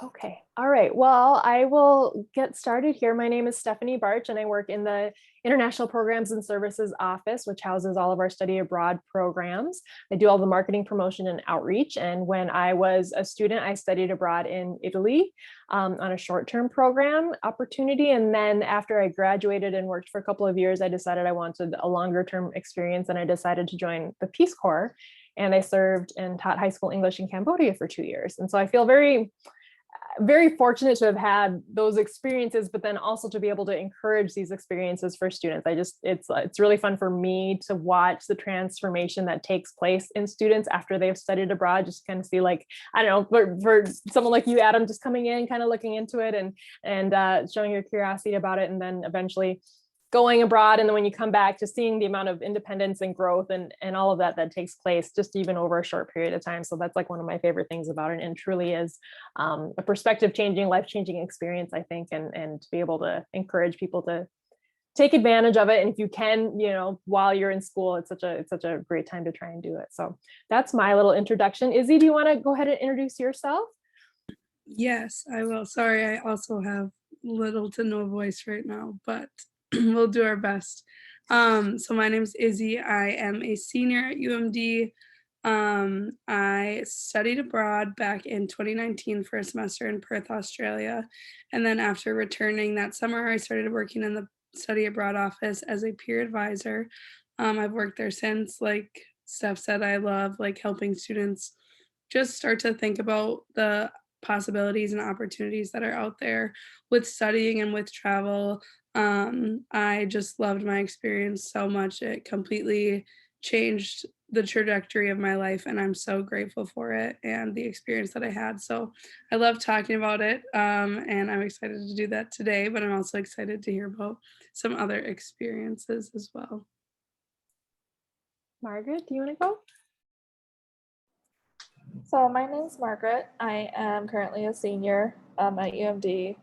Okay. All right. Well, I will get started here. My name is Stephanie Barch, and I work in the International Programs and Services Office, which houses all of our study abroad programs. I do all the marketing, promotion, and outreach. And when I was a student, I studied abroad in Italy on a short-term program opportunity. And then after I graduated and worked for a couple of years, I decided I wanted a longer-term experience, and I decided to join the Peace Corps. And I served and taught high school English in Cambodia for 2 years. And so I feel very fortunate to have had those experiences, but then also to be able to encourage these experiences for students. It's really fun for me to watch the transformation that takes place in students after they've studied abroad. Just kind of see, like, I don't know, for someone like you, Adam, just coming in, kind of looking into it and showing your curiosity about it, and then eventually going abroad, and then when you come back, just seeing the amount of independence and growth and all of that takes place just even over a short period of time. So that's like one of my favorite things about it, and truly is a perspective changing, life changing experience, I think, and to be able to encourage people to take advantage of it. And if you can, while you're in school, it's such a great time to try and do it. So that's my little introduction. Izzy, do you want to go ahead and introduce yourself? Yes, I will. Sorry, I also have little to no voice right now, but we'll do our best. So my name is Izzy. I am a senior at UMD. I studied abroad back in 2019 for a semester in Perth, Australia. And then after returning that summer, I started working in the study abroad office as a peer advisor. I've worked there since. Like Steph said, I love like helping students just start to think about the possibilities and opportunities that are out there with studying and with travel. I just loved my experience so much. It completely changed the trajectory of my life, and I'm so grateful for it and the experience that I had. So I love talking about it, and I'm excited to do that today, but I'm also excited to hear about some other experiences as well. Margaret, do you want to go? So my name is Margaret. I am currently a senior at UMD.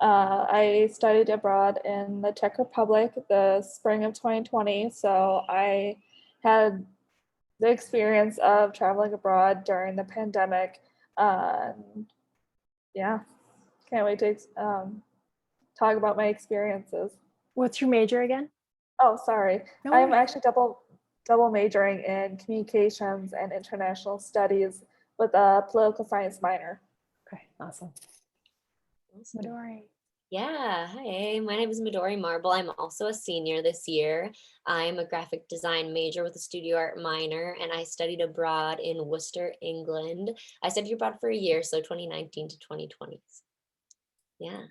I studied abroad in the Czech Republic the spring of 2020. So I had the experience of traveling abroad during the pandemic. Yeah, can't wait to talk about my experiences. What's your major again? Oh, sorry. No I'm worries. actually double majoring in communications and international studies with a political science minor. Okay, awesome. Awesome. Medori. Yeah, hi, my name is Medori Marble. I'm also a senior this year. I'm a graphic design major with a studio art minor, and I studied abroad in Worcester, England. I studied abroad for a year, so 2019 to 2020. Yeah.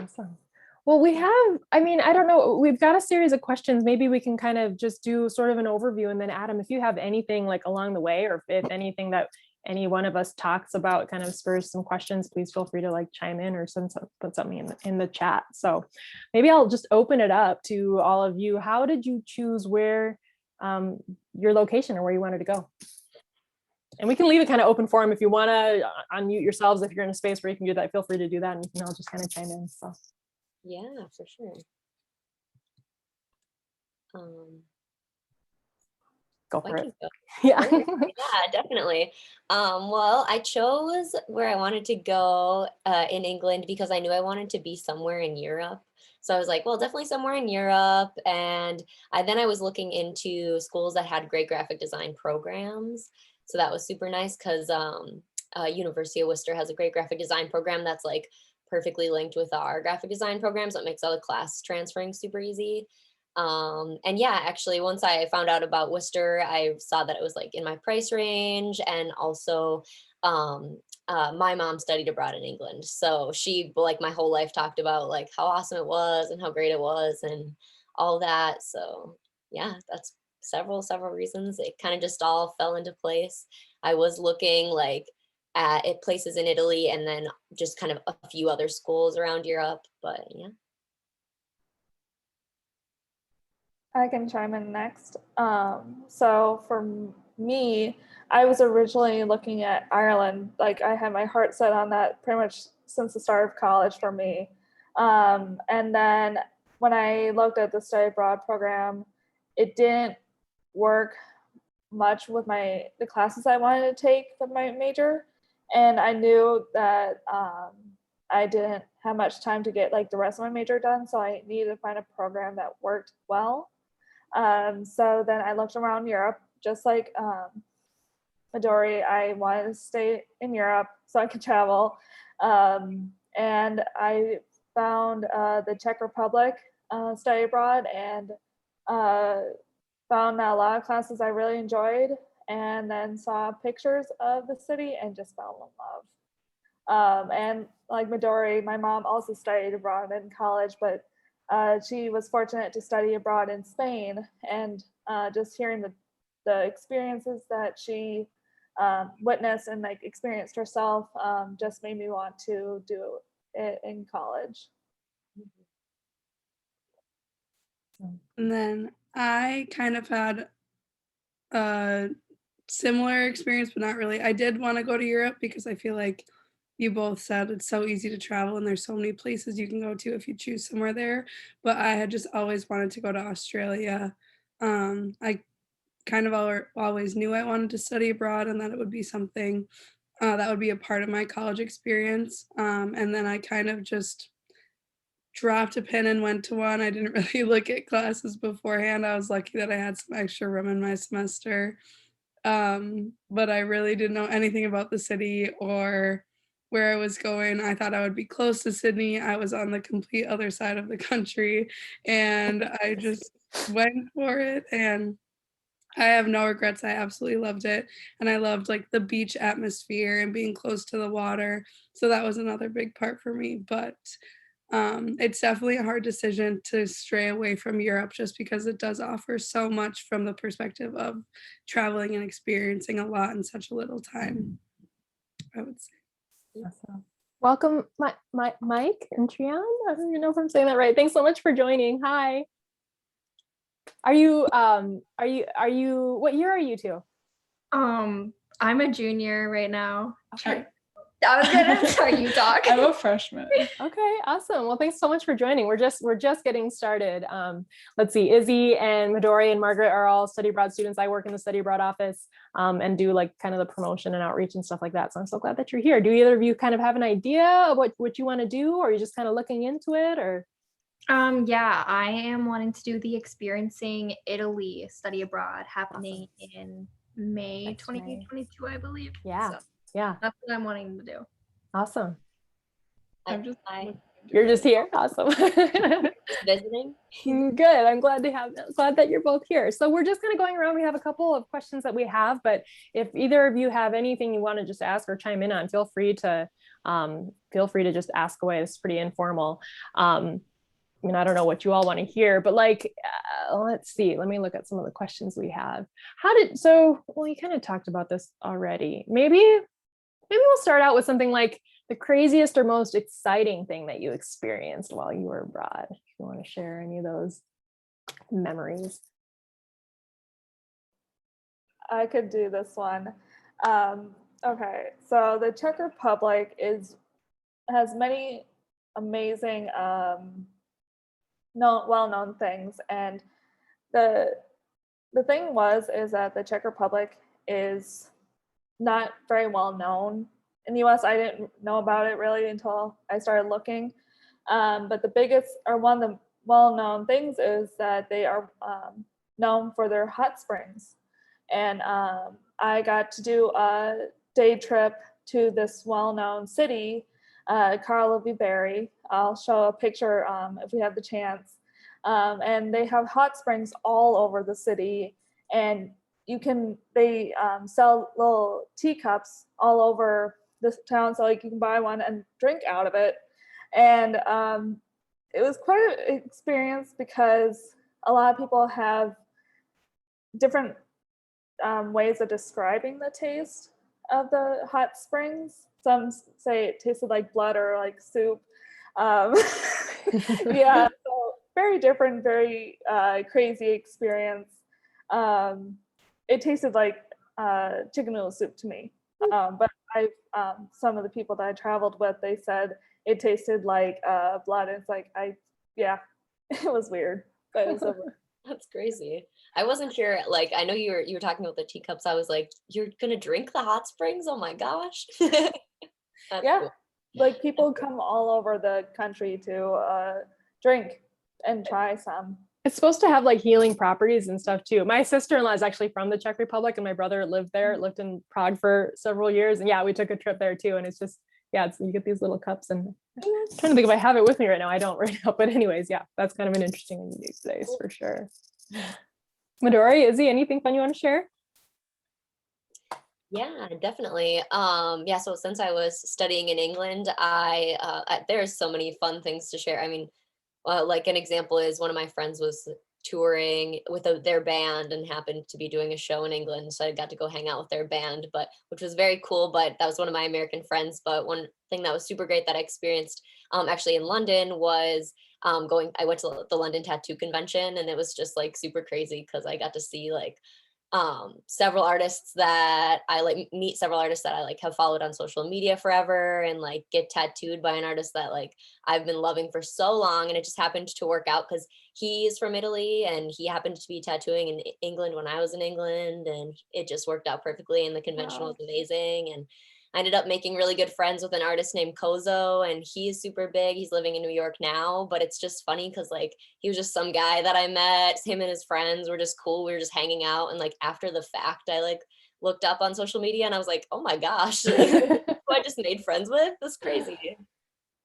Awesome. Well, we have, I don't know, we've got a series of questions. Maybe we can kind of just do sort of an overview. And then Adam, if you have anything like along the way, or if anything that any one of us talks about kind of spurs some questions, please feel free to like chime in or put something in the chat. So maybe I'll just open it up to all of you. How did you choose where your location or where you wanted to go? And we can leave it kind of open forum. If you want to unmute yourselves, if you're in a space where you can do that, feel free to do that, and you can all just kind of chime in. So Yeah, for sure. Go for it. Go. Yeah. Yeah, definitely. Well, I chose where I wanted to go in England because I knew I wanted to be somewhere in Europe. So I was like, well, definitely somewhere in Europe. And then I was looking into schools that had great graphic design programs. So that was super nice because University of Worcester has a great graphic design program that's like perfectly linked with our graphic design program. So it makes all the class transferring super easy. And yeah, actually, once I found out about Worcester, I saw that it was like in my price range. And also, my mom studied abroad in England. So she, like my whole life, talked about like how awesome it was and how great it was and all that. So yeah, that's several reasons. It kind of just all fell into place. I was looking like at places in Italy and then just kind of a few other schools around Europe, but yeah. I can chime in next. So for me, I was originally looking at Ireland. Like I had my heart set on that pretty much since the start of college for me. And then when I looked at the study abroad program, it didn't work much with the classes I wanted to take with my major. And I knew that I didn't have much time to get like the rest of my major done, so I needed to find a program that worked well. So then I looked around Europe, just like Medori. I wanted to stay in Europe so I could travel. And I found the Czech Republic study abroad, and found that a lot of classes I really enjoyed, and then saw pictures of the city and just fell in love. And like Medori, my mom also studied abroad in college, but she was fortunate to study abroad in Spain, and just hearing the experiences that she witnessed and like experienced herself just made me want to do it in college. And then I kind of had a similar experience, but not really. I did want to go to Europe because I feel like you both said it's so easy to travel and there's so many places you can go to if you choose somewhere there. But I had just always wanted to go to Australia. I kind of always knew I wanted to study abroad and that it would be something that would be a part of my college experience. And then I kind of just dropped a pin and went to one. I didn't really look at classes beforehand. I was lucky that I had some extra room in my semester. But I really didn't know anything about the city or where I was going. I thought I would be close to Sydney. I was on the complete other side of the country, and I just went for it, and I have no regrets. I absolutely loved it, and I loved like the beach atmosphere and being close to the water. So that was another big part for me, but it's definitely a hard decision to stray away from Europe just because it does offer so much from the perspective of traveling and experiencing a lot in such a little time, I would say. Awesome. Welcome, Mike and Trian. I don't even know if I'm saying that right. Thanks so much for joining. Hi. Are you what year are you two? I'm a junior right now. Okay. I was gonna start you talk. I'm a freshman. Okay, awesome. Well, thanks so much for joining. We're just getting started. Let's see, Izzy and Medori and Margaret are all study abroad students. I work in the study abroad office and do like kind of the promotion and outreach and stuff like that. So I'm so glad that you're here. Do either of you kind of have an idea of what you want to do, or are you just kind of looking into it, or? Yeah, I am wanting to do the Experiencing Italy study abroad happening in May Next May. 2022, I believe. Yeah. So Yeah. that's what I'm wanting to do. Awesome. I'm You're just here. Awesome. Visiting. Good. I'm glad that you're both here. So we're just kind of going around. We have a couple of questions that we have, but if either of you have anything you want to just ask or chime in on, feel free to just ask away. It's pretty informal. I mean, I don't know what you all want to hear, but like, let's see. Let me look at some of the questions we have. Well, you kind of talked about this already. Maybe we'll start out with something like the craziest or most exciting thing that you experienced while you were abroad. If you want to share any of those memories. I could do this one. Okay, so the Czech Republic has many amazing well-known things, and the thing is that the Czech Republic is not very well known in the US. I didn't know about it really until I started looking. But the biggest, or one of the well-known things, is that they are known for their hot springs. And I got to do a day trip to this well-known city, Karlovy Vary. I'll show a picture if we have the chance. And they have hot springs all over the city, and they sell little teacups all over this town, so like you can buy one and drink out of it. And it was quite an experience because a lot of people have different ways of describing the taste of the hot springs. Some say it tasted like blood or like soup. Yeah, so very different, very crazy experience. It tasted like chicken noodle soup to me. But some of the people that I traveled with, they said it tasted like blood. It's like, it was weird, but it was over. That's crazy. I wasn't sure, like, I know you were talking about the teacups. I was like, you're gonna drink the hot springs? Oh my gosh. That's Yeah, cool. like people come all over the country to drink and try some. It's supposed to have like healing properties and stuff too. My sister-in-law is actually from the Czech Republic, and my brother lived there, lived in Prague for several years. And yeah, we took a trip there too. And it's just, yeah, you get these little cups, and I'm trying to think if I have it with me right now. I don't right now, but anyways, yeah, that's kind of an interesting and unique place for sure. Medori, Izzy, anything fun you want to share? Yeah, definitely. Yeah, so since I was studying in England, there's so many fun things to share. I mean, like an example is one of my friends was touring with their band and happened to be doing a show in England, so I got to go hang out with their band, but which was very cool. But that was one of my American friends. But one thing that was super great that I experienced actually in London was I went to the London Tattoo Convention, and it was just like super crazy because I got to see like several artists that I like, meet several artists that I like have followed on social media forever, and like get tattooed by an artist that like I've been loving for so long. And it just happened to work out because he's from Italy and he happened to be tattooing in England when I was in England, and it just worked out perfectly, and the convention was amazing. And I ended up making really good friends with an artist named Kozo, and he's super big. He's living in New York now, but it's just funny because like he was just some guy that I met. Him and his friends were just cool. We were just hanging out, and like after the fact, I like looked up on social media and I was like, oh my gosh, who I just made friends with. That's crazy.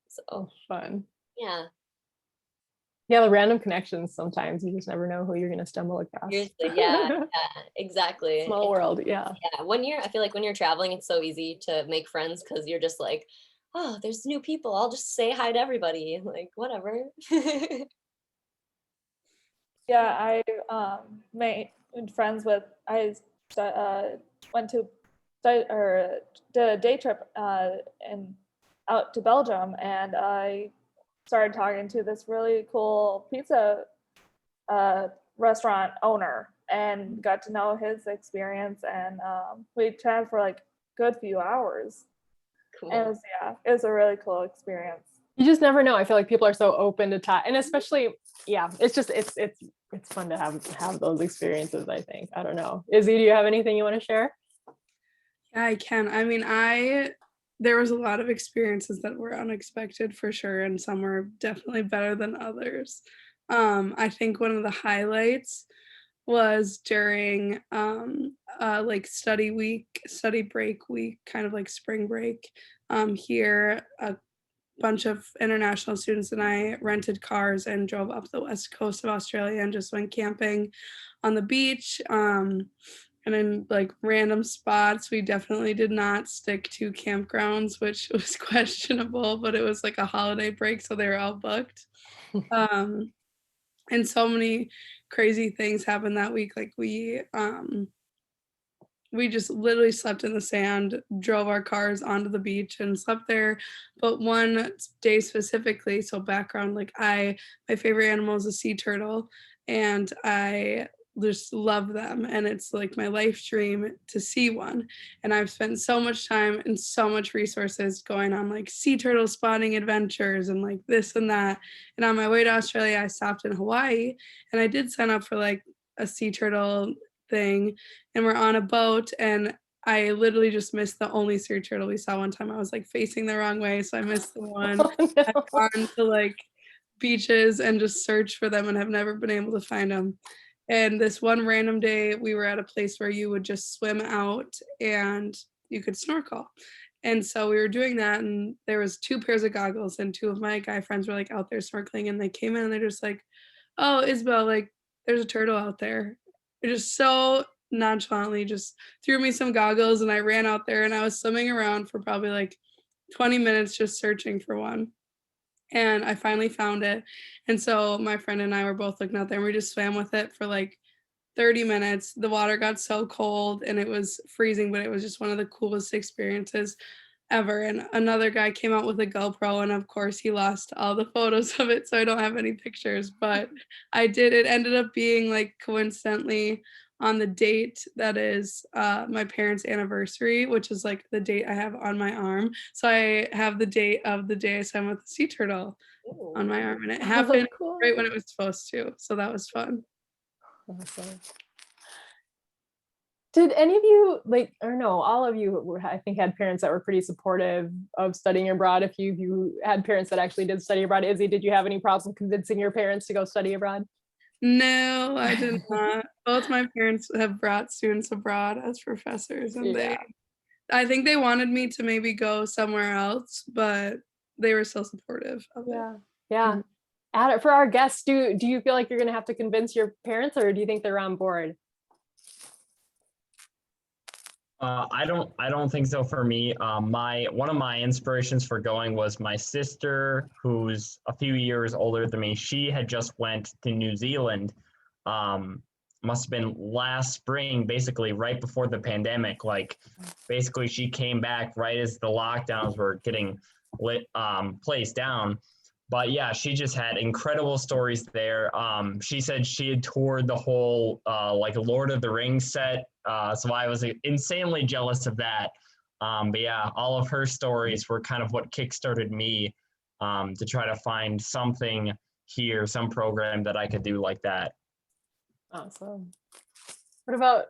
So Fun. yeah, Yeah, the random connections, sometimes you just never know who you're going to stumble across. seriously, yeah, exactly. Small world, yeah. Yeah, I feel like when you're traveling, it's so easy to make friends because you're just like, oh, there's new people. I'll just say hi to everybody. Like, whatever. Yeah, I made friends with. Went to or did a day trip and out to Belgium, and I started talking to this really cool pizza restaurant owner and got to know his experience, and we chatted for like a good few hours. Cool. And it was a really cool experience. You just never know. I feel like people are so open to talk, and especially, yeah, it's just it's fun to have those experiences. I think. I don't know. Izzy, do you have anything you want to share? Yeah, I can. I mean, there was a lot of experiences that were unexpected for sure, and some were definitely better than others. I think one of the highlights was during like study break week, kind of like spring break. Here, a bunch of international students and I rented cars and drove up the west coast of Australia and just went camping on the beach. And in like random spots. We definitely did not stick to campgrounds, which was questionable, but it was like a holiday break, so they were all booked. And so many crazy things happened that week. Like we just literally slept in the sand, drove our cars onto the beach and slept there. But one day specifically, so background, like my favorite animal is a sea turtle, and I just love them, and it's like my life dream to see one. And I've spent so much time and so much resources going on like sea turtle spotting adventures and like this and that. And on my way to Australia, I stopped in Hawaii, and I did sign up for like a sea turtle thing, and we're on a boat, and I literally just missed the only sea turtle we saw one time. I was like facing the wrong way, so I missed the one. Oh, no. I've gone to like beaches and just searched for them and have never been able to find them. And this one random day, we were at a place where you would just swim out and you could snorkel. And so we were doing that, and there was 2 pairs of goggles, and 2 of my guy friends were like out there snorkeling, and they came in and they're just like, oh, Isabel, like there's a turtle out there. They're just so nonchalantly just threw me some goggles, and I ran out there, and I was swimming around for probably like 20 minutes just searching for one. And I finally found it. And so my friend and I were both looking out there, and we just swam with it for like 30 minutes. The water got so cold and it was freezing, but it was just one of the coolest experiences ever. And another guy came out with a GoPro, and of course he lost all the photos of it, so I don't have any pictures, but it ended up being like coincidentally on the date that is my parents' anniversary, which is like the date I have on my arm. So I have the date of the day I swam with the sea turtle on my arm, and it happened Cool. right when it was supposed to. So that was fun. Awesome. Did any of you or no, all of you, I think, had parents that were pretty supportive of studying abroad? If you had parents that actually did study abroad, Izzy, did you have any problem convincing your parents to go study abroad? No, I did not. Both my parents have brought students abroad as professors, and I think they wanted me to maybe go somewhere else, but they were still supportive of it. Yeah. For our guests, do you feel like you're going to have to convince your parents, or do you think they're on board? I don't think so for me. One of my inspirations for going was my sister, who's a few years older than me. She had just went to New Zealand. Must have been last spring, basically right before the pandemic. Like, basically she came back right as the lockdowns were getting placed down. But yeah, she just had incredible stories there. She said she had toured the whole like Lord of the Rings set. So I was insanely jealous of that. But yeah, all of her stories were kind of what kickstarted me to try to find something here, some program that I could do like that. Awesome. What about,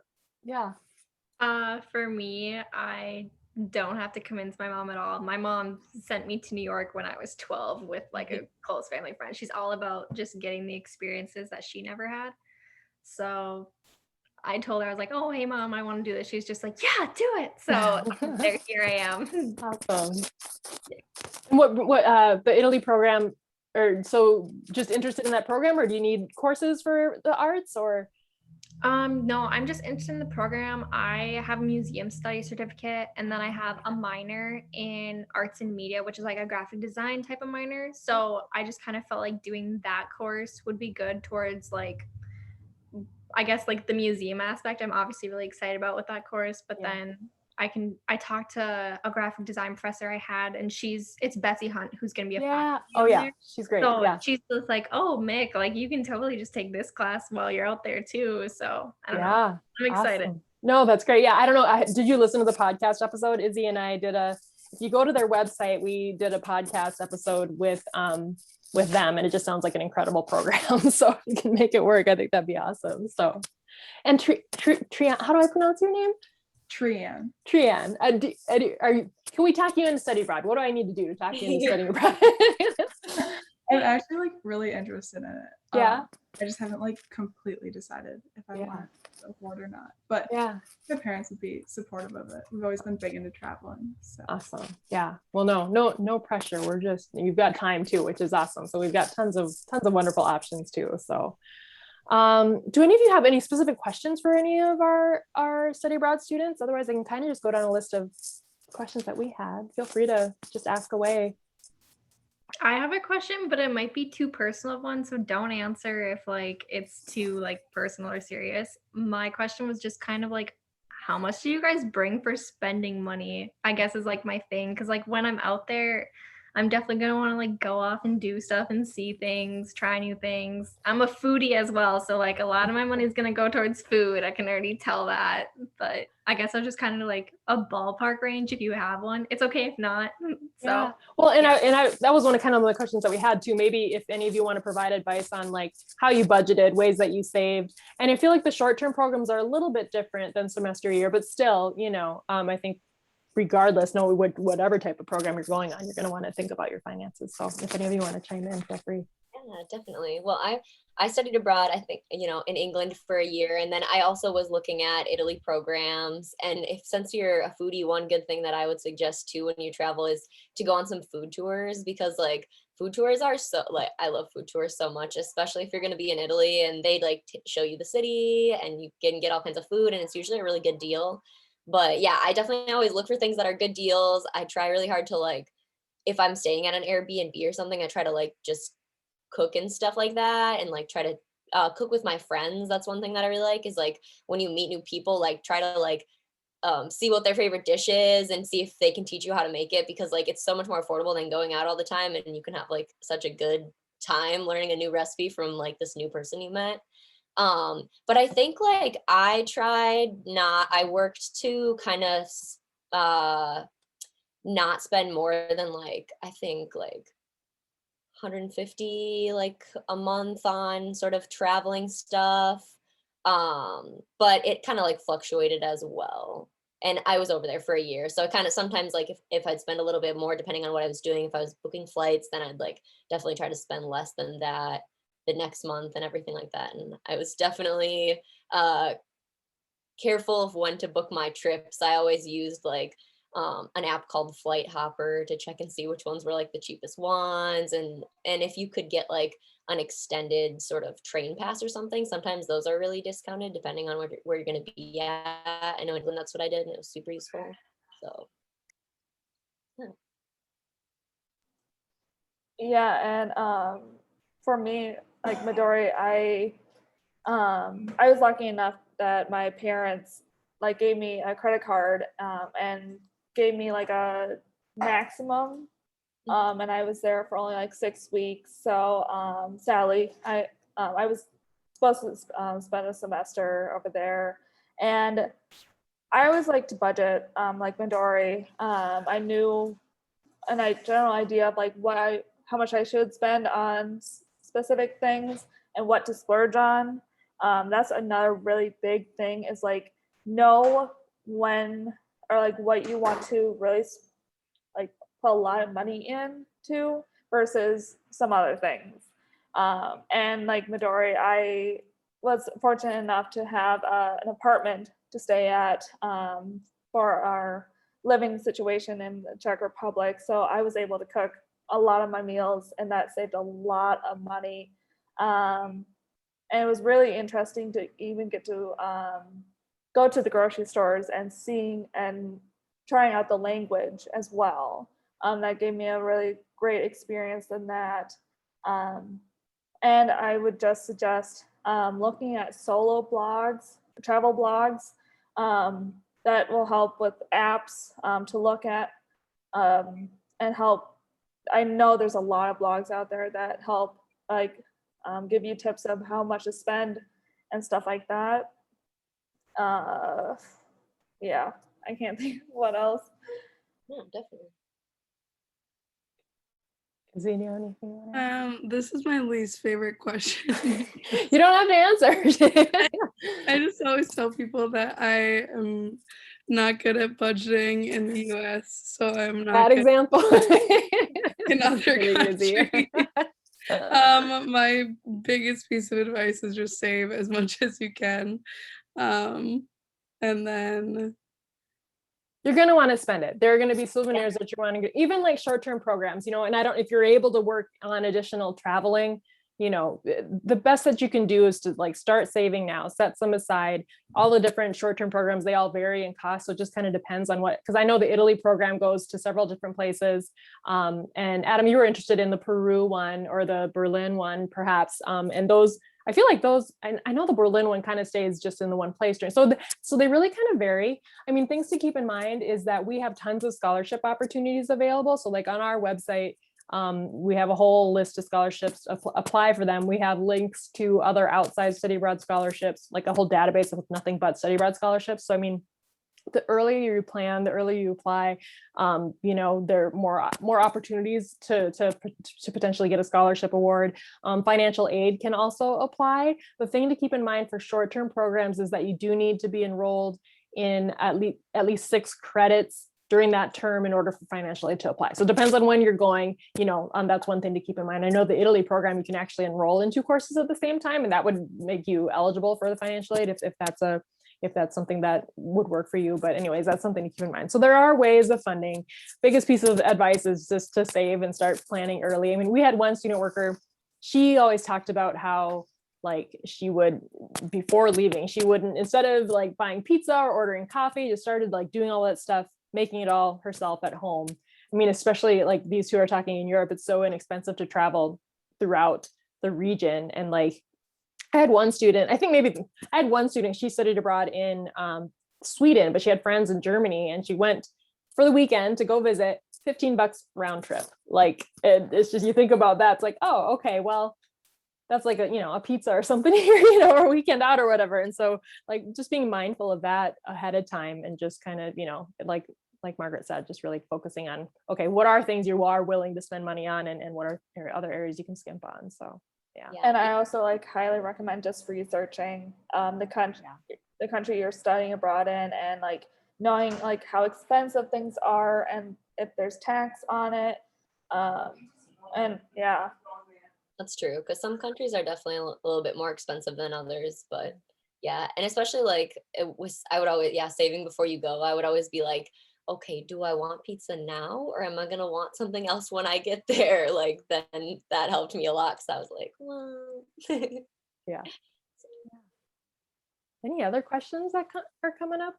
For me, I don't have to convince my mom at all. My mom sent me to New York when I was 12 with like a close family friend. She's all about just getting the experiences that she never had. So I told her, I was like, oh, hey mom, I want to do this. She's just like, yeah, do it. So here I am. Awesome. What the Italy program, or so just interested in that program, or do you need courses for the arts, or? No, I'm just interested in the program. I have a museum study certificate, and then I have a minor in arts and media, which is like a graphic design type of minor. So I just kind of felt like doing that course would be good towards like, I guess, like the museum aspect. I'm obviously really excited about with that course, but then I talked to a graphic design professor I had, and it's Betsy Hunt, who's going to be a faculty there. She's great. So she's just like, oh, Mick, like you can totally just take this class while you're out there too. So I don't know. I'm excited. Awesome. No, that's great. Yeah, I don't know. Did you listen to the podcast episode? Izzy and I did if you go to their website, we did a podcast episode with them, and it just sounds like an incredible program. So if you can make it work, I think that'd be awesome. So, and Trian, how do I pronounce your name? Trian. Can we talk you into study abroad? What do I need to do to talk you into studying abroad? I'm actually like really interested in it. Yeah. I just haven't like completely decided if I want to go forward or not. But my parents would be supportive of it. We've always been big into traveling. So awesome. Yeah. Well, no pressure. You've got time too, which is awesome. So we've got tons of wonderful options too. So do any of you have any specific questions for any of our study abroad students? Otherwise, I can kind of just go down a list of questions that we had. Feel free to just ask away. I have a question, but it might be too personal of one, so don't answer if like it's too like personal or serious. My question was just kind of like, how much do you guys bring for spending money? I guess is like my thing, because like when I'm out there, I'm definitely gonna want to like go off and do stuff and see things, try new things. I'm a foodie as well, so like a lot of my money is gonna go towards food. I can already tell that, but I guess I was just kind of like a ballpark range if you have one. It's okay if not. So well, and I that was one of kind of the questions that we had too. Maybe if any of you want to provide advice on like how you budgeted, ways that you saved, and I feel like the short-term programs are a little bit different than semester year, but still, I think regardless, whatever type of program you're going on, you're going to want to think about your finances. So if any of you want to chime in, feel free. Yeah, definitely. Well, I studied abroad, I think, in England for a year. And then I also was looking at Italy programs. And since you're a foodie, one good thing that I would suggest too when you travel is to go on some food tours, because like food tours are so like, I love food tours so much, especially if you're going to be in Italy and they like show you the city and you can get all kinds of food, and it's usually a really good deal. But yeah, I definitely always look for things that are good deals. I try really hard to like, if I'm staying at an Airbnb or something, I try to like just cook and stuff like that, and like try to cook with my friends. That's one thing that I really like, is like when you meet new people, like try to like see what their favorite dish is and see if they can teach you how to make it, because like it's so much more affordable than going out all the time, and you can have like such a good time learning a new recipe from like this new person you met. But I think like I worked to kind of not spend more than like, I think like 150 like a month on sort of traveling stuff. But it kind of like fluctuated as well. And I was over there for a year. So it kind of sometimes like if I'd spend a little bit more, depending on what I was doing, if I was booking flights, then I'd like definitely try to spend less than that the next month and everything like that. And I was definitely careful of when to book my trips. I always used like an app called Flight Hopper to check and see which ones were like the cheapest ones. And if you could get like an extended sort of train pass or something, sometimes those are really discounted depending on where you're going to be at. I know in England that's what I did, and it was super useful. So Yeah, and for me, like Medori, I was lucky enough that my parents like gave me a credit card and gave me like a maximum, and I was there for only like 6 weeks. So sadly, I was supposed to spend a semester over there, and I always like to budget like Midori. I knew a general idea of like how much I should spend on specific things and what to splurge on. That's another really big thing is like know when or like what you want to really like put a lot of money into versus some other things. And like Midori, I was fortunate enough to have an apartment to stay at for our living situation in the Czech Republic. So I was able to cook a lot of my meals, and that saved a lot of money. And it was really interesting to even get to go to the grocery stores and seeing and trying out the language as well. That gave me a really great experience in that. And I would just suggest looking at solo blogs, travel blogs, that will help with apps to look at and help. I know there's a lot of blogs out there that help like give you tips of how much to spend and stuff like that. Yeah, I can't think of what else. yeah, definitely. Izzy, do you have anything you want to add? This is my least favorite question. You don't have to answer. I just always tell people that I am not good at budgeting in the US, so I'm not Bad good example. in other Kidding, Izzy. countries. My biggest piece of advice is just save as much as you can. And then You're going to want to spend it. There are going to be souvenirs that you're wanting to, even like short-term programs, you know, and if you're able to work on additional traveling, you know, the best that you can do is to like start saving now, set some aside. All the different short-term programs, they all vary in cost. So it just kind of depends on because I know the Italy program goes to several different places. And Adam, you were interested in the Peru one or the Berlin one, perhaps. And those, I feel like those, I know the Berlin one kind of stays just in the one place. So they really kind of vary. I mean, things to keep in mind is that we have tons of scholarship opportunities available. So like on our website, we have a whole list of scholarships, apply for them. We have links to other outside study abroad scholarships, like a whole database of nothing but study abroad scholarships. So, I mean, the earlier you plan, the earlier you apply, you know, there are more opportunities to potentially get a scholarship award. Financial aid can also apply. The thing to keep in mind for short-term programs is that you do need to be enrolled in at least 6 credits during that term in order for financial aid to apply. So it depends on when you're going, you know, that's one thing to keep in mind. I know the Italy program, you can actually enroll in 2 courses at the same time, and that would make you eligible for the financial aid if that's something that would work for you. But anyways, that's something to keep in mind. So there are ways of funding. Biggest piece of advice is just to save and start planning early. I mean, we had one student worker, she always talked about how like she would, before leaving, she wouldn't, instead of like buying pizza or ordering coffee, just started like doing all that stuff, making it all herself at home. I mean, especially like these who are talking in Europe, it's so inexpensive to travel throughout the region. And like, I had one student, she studied abroad in Sweden, but she had friends in Germany, and she went for the weekend to go visit, $15 round trip. Like, it's just, you think about that, it's like, oh, okay, well, that's like a pizza or something here, or a weekend out or whatever. And so like just being mindful of that ahead of time, and just kind of, like Margaret said, just really focusing on, okay, what are things you are willing to spend money on, and what are other areas you can skimp on. So Yeah. Yeah. And I also like highly recommend just researching the country you're studying abroad in, and like knowing like how expensive things are and if there's tax on it. And yeah. That's true, because some countries are definitely a little bit more expensive than others, but yeah, and especially like I would always, yeah, saving before you go, I would always be like, okay, do I want pizza now or am I gonna want something else when I get there? Like then that helped me a lot because I was like, well, Yeah. Any other questions that are coming up?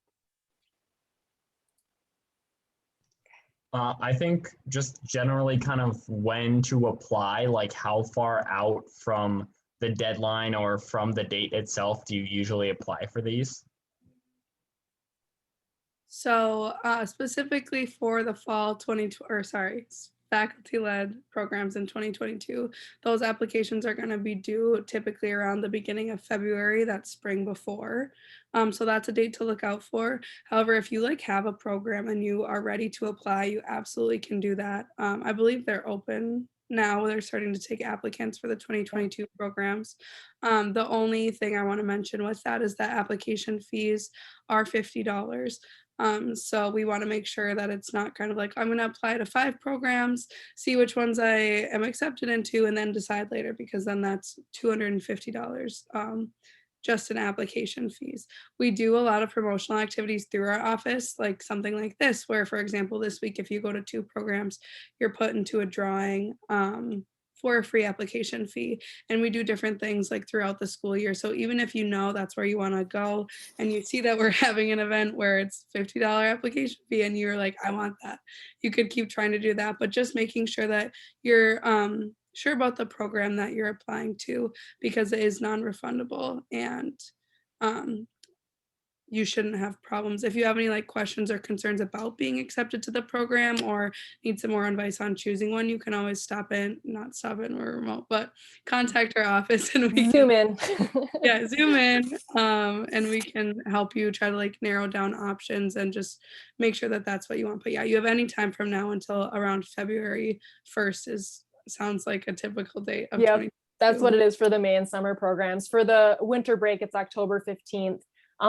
I think just generally kind of when to apply, like how far out from the deadline or from the date itself do you usually apply for these? So specifically for the fall faculty-led programs in 2022, those applications are going to be due typically around the beginning of February, that spring before. So that's a date to look out for. However, if you like have a program and you are ready to apply, you absolutely can do that. I believe they're open now. They're starting to take applicants for the 2022 programs. The only thing I want to mention with that is that application fees are $50. So we want to make sure that it's not kind of like, I'm going to apply to 5 programs, see which ones I am accepted into, and then decide later, because then that's $250 just in application fees. We do a lot of promotional activities through our office, like something like this, where, for example, this week, if you go to 2 programs, you're put into a drawing for a free application fee. And we do different things like throughout the school year. So even if you know that's where you want to go and you see that we're having an event where it's $50 application fee and you're like, I want that, you could keep trying to do that, but just making sure that you're sure about the program that you're applying to, because it is non-refundable, and you shouldn't have problems. If you have any like questions or concerns about being accepted to the program or need some more advice on choosing one, you can always not stop in, we're remote, but contact our office and we Zoom in. yeah, zoom in, and we can help you try to like narrow down options and just make sure that that's what you want. But yeah, you have any time from now until around February 1st sounds like a typical date of Yep, 2022. that's what it is for the May and summer programs. For the winter break, it's October 15th.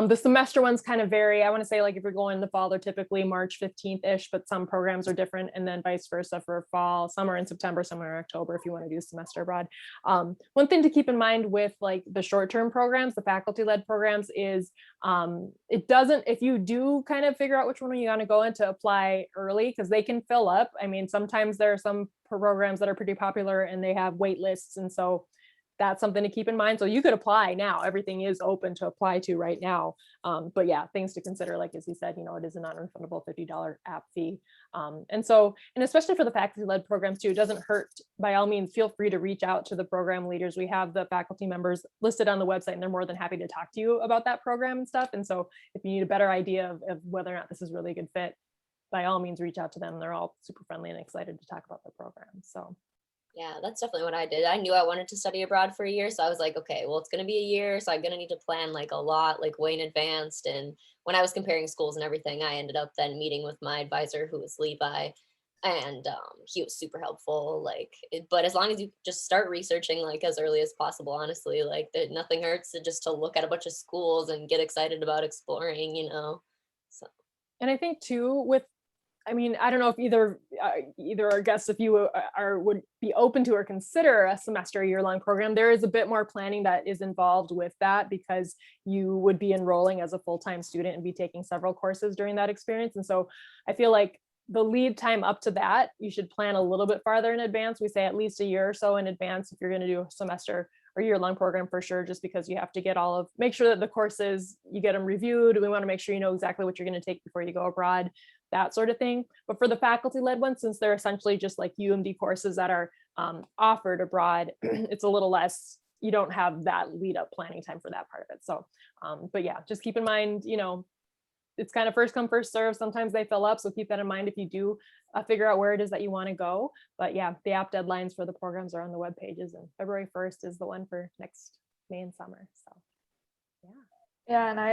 The semester ones kind of vary. I want to say like if you're going in the fall, they're typically March 15th-ish, but some programs are different, and then vice versa for fall. Some are in September, some are in October if you want to do semester abroad. One thing to keep in mind with like the short-term programs, the faculty-led programs, is it doesn't, if you do kind of figure out which one you want to go in, to apply early, because they can fill up. I mean, sometimes there are some programs that are pretty popular and they have wait lists, and so that's something to keep in mind. So you could apply now. Everything is open to apply to right now. But yeah, things to consider, like as he said, it is a non-refundable $50 app fee. And especially for the faculty-led programs too, it doesn't hurt. By all means, feel free to reach out to the program leaders. We have the faculty members listed on the website, and they're more than happy to talk to you about that program and stuff. And so if you need a better idea of whether or not this is really a good fit, by all means, reach out to them. They're all super friendly and excited to talk about the program. So yeah, that's definitely what I did. I knew I wanted to study abroad for a year. So I was like, okay, well, it's going to be a year. So I'm going to need to plan like a lot, like way in advance. And when I was comparing schools and everything, I ended up then meeting with my advisor, who was Levi. And he was super helpful. But as long as you just start researching like as early as possible, honestly, like nothing hurts to look at a bunch of schools and get excited about exploring, So. And I think too, I don't know if either our guests, if you would be open to or consider a semester, year-long program, there is a bit more planning that is involved with that, because you would be enrolling as a full-time student and be taking several courses during that experience. And so I feel like the lead time up to that, you should plan a little bit farther in advance. We say at least a year or so in advance if you're going to do a semester or year-long program, for sure, just because you have to make sure that the courses, you get them reviewed. We want to make sure you know exactly what you're going to take before you go abroad, that sort of thing. But for the faculty-led ones, since they're essentially just like UMD courses that are offered abroad, it's a little less, you don't have that lead up planning time for that part of it. So, but yeah, just keep in mind, it's kind of first come, first serve. Sometimes they fill up. So keep that in mind if you do figure out where it is that you want to go. But yeah, the app deadlines for the programs are on the web pages, and February 1st is the one for next May and summer. So yeah. Yeah, and I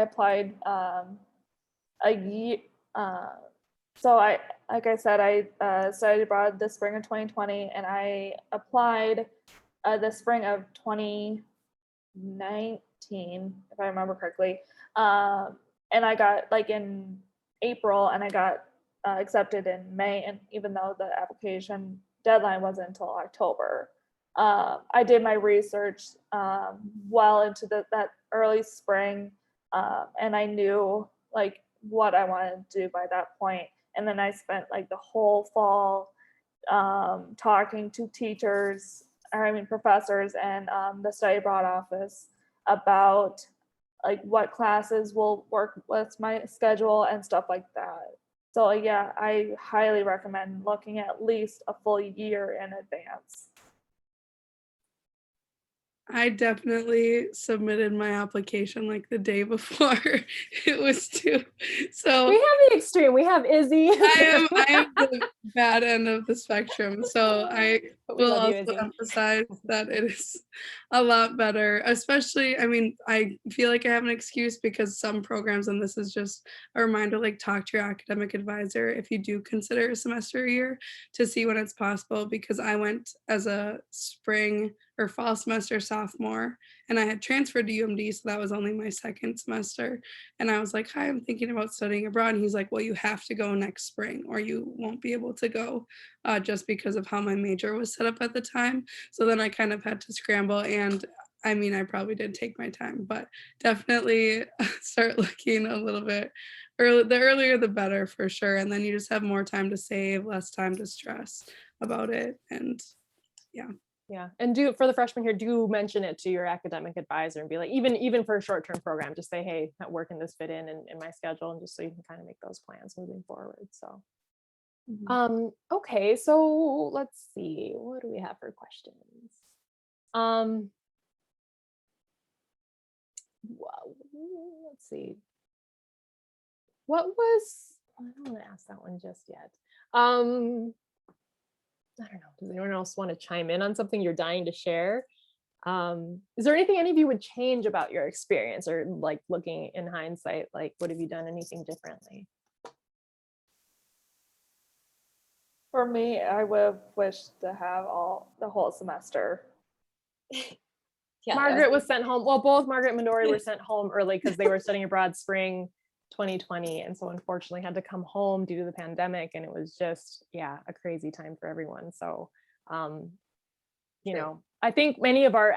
applied a year. So like I said, I studied abroad this spring of 2020, and I applied the spring of 2019, if I remember correctly. And I got like in April, and I got accepted in May, and even though the application deadline wasn't until October. I did my research well into that early spring, and I knew like what I wanted to do by that point. And then I spent like the whole fall talking to teachers, or I mean professors, and the study abroad office about like what classes will work with my schedule and stuff like that. So yeah, I highly recommend looking at least a full year in advance. I definitely submitted my application like the day before it was due. So we have the extreme. We have Izzy. I am the bad end of the spectrum. So I will also emphasize that it is a lot better, especially, I mean, I feel like I have an excuse because some programs, and this is just a reminder, like talk to your academic advisor if you do consider a semester a year to see when it's possible, because I went as a spring or fall semester sophomore, and I had transferred to UMD, so that was only my second semester. And I was like, hi, I'm thinking about studying abroad. And he's like, well, you have to go next spring or you won't be able to go, just because of how my major was set up at the time. So then I kind of had to scramble, and I mean, I probably did take my time, but definitely start looking a little bit early. The earlier the better, for sure. And then you just have more time to save, less time to stress about it. And yeah. Yeah, and do for the freshmen here, do mention it to your academic advisor and be like, even for a short-term program, just say, hey, where can this fit in my schedule, and just so you can kind of make those plans moving forward. So okay, so let's see, what do we have for questions? Well, let's see, what was, I don't want to ask that one just yet. I don't know, does anyone else want to chime in on something you're dying to share? Is there anything any of you would change about your experience, or like looking in hindsight, like what have you done anything differently? For me, I would have wished to have the whole semester. Yeah, Margaret was sent home. Well, both Margaret and Medori were sent home early because they were studying abroad spring 2020, and so unfortunately had to come home due to the pandemic, and it was just, yeah, a crazy time for everyone. So you know, I think many of our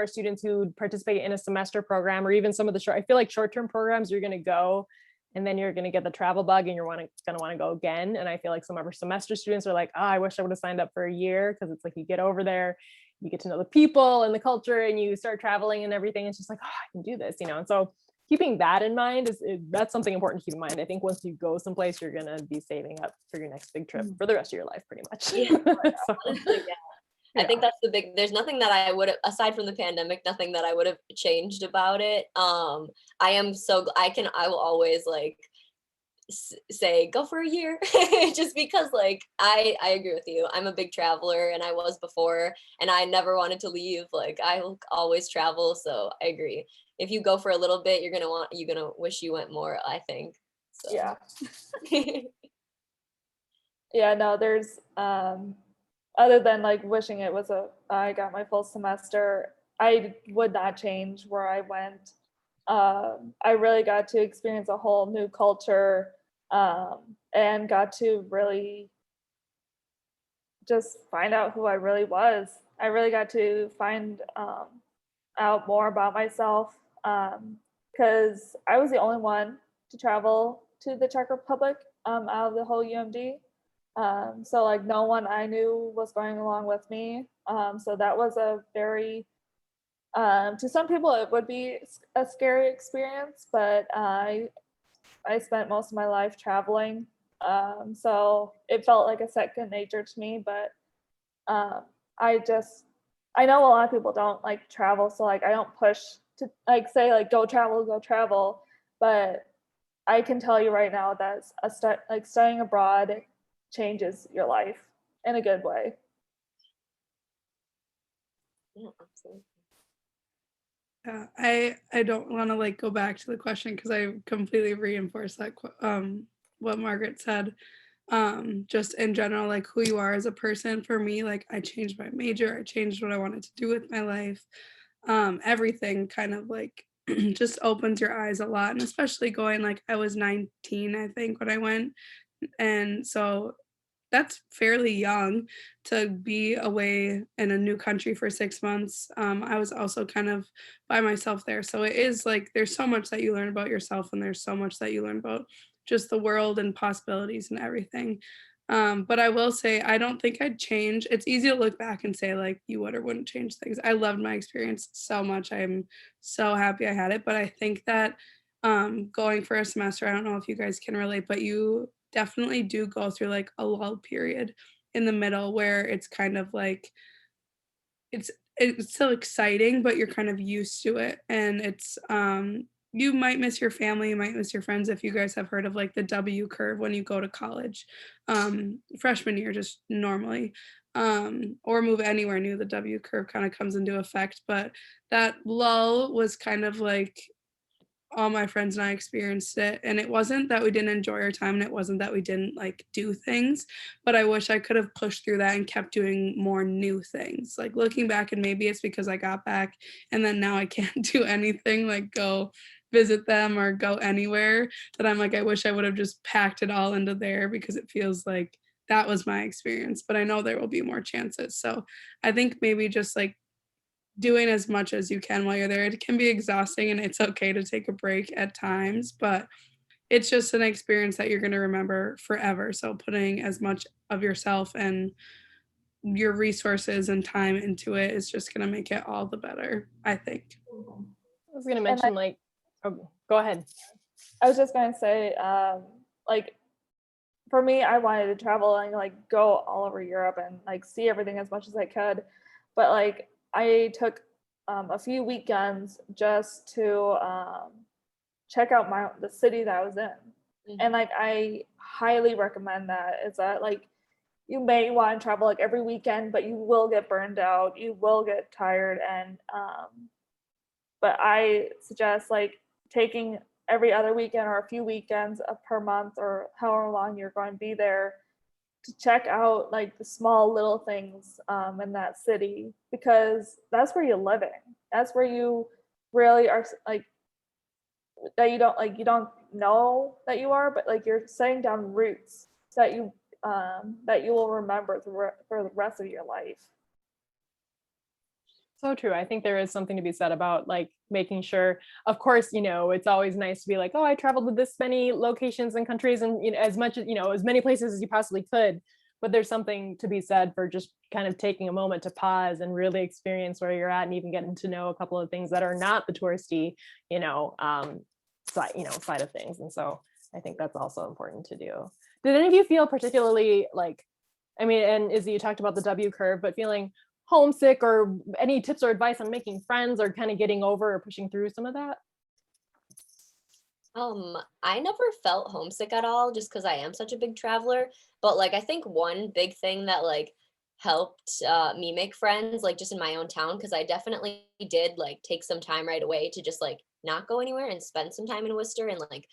students who participate in a semester program, or even some of the I feel like short-term programs, you're going to go and then you're going to get the travel bug and you're going to want to go again. And I feel like some of our semester students are like, oh, I wish I would have signed up for a year, because it's like you get over there, you get to know the people and the culture, and you start traveling and everything. It's just like, oh, I can do this, you know. And so keeping that in mind that's something important to keep in mind. I think once you go someplace, you're going to be saving up for your next big trip for the rest of your life, pretty much. Yeah, honestly, yeah. I think that's there's nothing that I would have, aside from the pandemic, nothing that I would have changed about it. I will always like say go for a year, just because like I agree with you. I'm a big traveler, and I was before, and I never wanted to leave. Like I will always travel, so I agree. If you go for a little bit, you're gonna wish you went more, I think. So. Yeah. Yeah, no, there's other than like wishing I got my full semester, I would not change where I went. I really got to experience a whole new culture, and got to really just find out who I really was. I really got to find out more about myself, because I was the only one to travel to the Czech Republic out of the whole UMD. So like no one I knew was going along with me. So that was a very, to some people it would be a scary experience, but I spent most of my life traveling. So it felt like a second nature to me, but I know a lot of people don't like travel. So like, I don't push to like say like, go travel. But I can tell you right now that studying abroad changes your life in a good way. Yeah, absolutely. I don't want to like go back to the question, because I completely reinforce that what Margaret said. just in general, like who you are as a person. For me, like I changed my major, I changed what I wanted to do with my life. Everything kind of like just opens your eyes a lot. And especially going, like I was 19, I think, when I went. And so that's fairly young to be away in a new country for 6 months. I was also kind of by myself there. So it is like there's so much that you learn about yourself, and there's so much that you learn about just the world and possibilities and everything. But I will say, I don't think I'd change. It's easy to look back and say, like, you would or wouldn't change things. I loved my experience so much. I'm so happy I had it. But I think that going for a semester, I don't know if you guys can relate, but you definitely do go through like a lull period in the middle where it's kind of like it's still exciting, but you're kind of used to it. And it's you might miss your family, you might miss your friends. If you guys have heard of like the W curve when you go to college, freshman year, just normally, or move anywhere new, the W curve kind of comes into effect. But that lull was kind of like all my friends and I experienced it. And it wasn't that we didn't enjoy our time, and it wasn't that we didn't like do things, but I wish I could have pushed through that and kept doing more new things. Like looking back, and maybe it's because I got back and then now I can't do anything like go visit them or go anywhere, that I'm like, I wish I would have just packed it all into there, because it feels like that was my experience. But I know there will be more chances. So I think maybe just like doing as much as you can while you're there. It can be exhausting, and it's okay to take a break at times, but it's just an experience that you're going to remember forever. So putting as much of yourself and your resources and time into it is just going to make it all the better, I think. I was going to mention like, oh, go ahead. I was just going to say, like, for me, I wanted to travel and like go all over Europe and like see everything as much as I could. But like, I took a few weekends just to check out the city that I was in. Mm-hmm. And like, I highly recommend that. Is that like, you may want to travel like every weekend, but you will get burned out. You will get tired. And, but I suggest like taking every other weekend or a few weekends per month or however long you're going to be there, to check out like the small little things in that city, because that's where you're living. That's where you really are, like, that you don't know that you are, but like you're setting down roots that you will remember for the rest of your life. So true. I think there is something to be said about like making sure, of course, you know, it's always nice to be like, oh, I traveled to this many locations and countries and, you know, as much as, you know, as many places as you possibly could. But there's something to be said for just kind of taking a moment to pause and really experience where you're at, and even getting to know a couple of things that are not the touristy, side of things. And so I think that's also important to do. Did any of you feel particularly like, I mean, and Izzy, you talked about the W curve, but feeling homesick, or any tips or advice on making friends or kind of getting over or pushing through some of that? I never felt homesick at all, just because I am such a big traveler. But like, I think one big thing that like helped me make friends, like just in my own town, because I definitely did like take some time right away to just like not go anywhere and spend some time in Worcester and like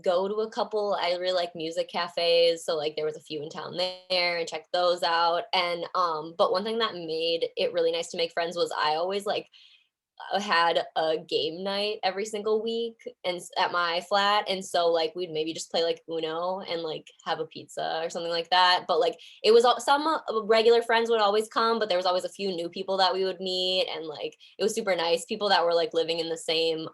go to a couple. I really like music cafes, so like there was a few in town there, and check those out. And but one thing that made it really nice to make friends was I always like had a game night every single week and at my flat, and so like we'd maybe just play like Uno and like have a pizza or something like that. But like it was some regular friends would always come, but there was always a few new people that we would meet, and like it was super nice. People that were like living in the same